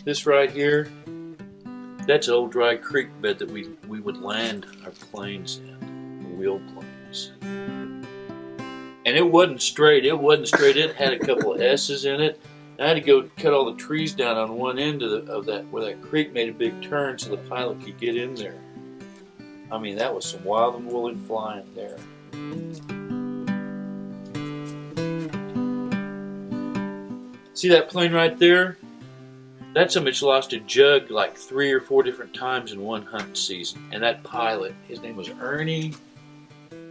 This right here, that's an old dry creek bed that we would land our planes in, the wheel planes. And it wasn't straight. It had a couple of S's in it. I had to go cut all the trees down on one end of that where that creek made a big turn so the pilot could get in there. I mean, that was some wild and woolly flying there. See that plane right there? That summit lost a jug like 3 or 4 different times in one hunting season. And that pilot, his name was Ernie.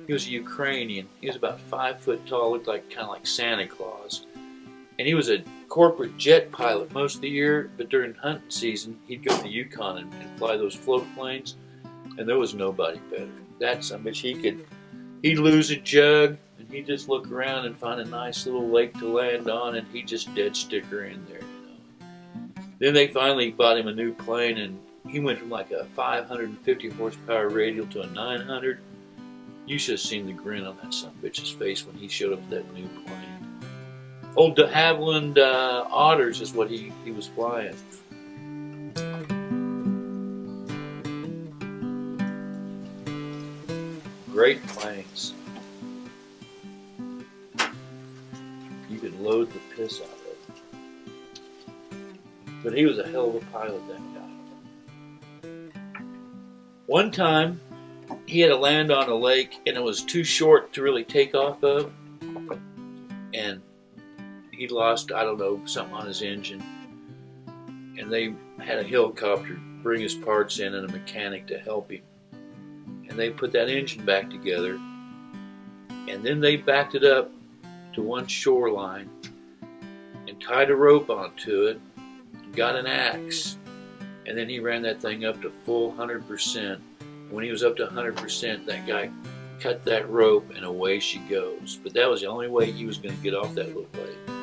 He was a Ukrainian. He was about 5 foot tall, looked like kind of like Santa Claus. And he was a corporate jet pilot most of the year, but during hunting season, he'd go to the Yukon and fly those float planes, and there was nobody better. That's how much he'd lose a jug, and he'd just look around and find a nice little lake to land on, and he'd just dead stick her in there. Then they finally bought him a new plane, and he went from like a 550 horsepower radial to a 900. You should have seen the grin on that son of a bitch's face when he showed up with that new plane. Old de Havilland Otters is what he was flying. Great planes. You could load the piss out of it. But he was a hell of a pilot, that guy. One time, he had to land on a lake, and it was too short to really take off of. And he lost, I don't know, something on his engine. And they had a helicopter bring his parts in and a mechanic to help him. And they put that engine back together. And then they backed it up to one shoreline and tied a rope onto it and got an axe. And then he ran that thing up to full 100%. When he was up to 100%, that guy cut that rope and away she goes. But that was the only way he was going to get off that little lake.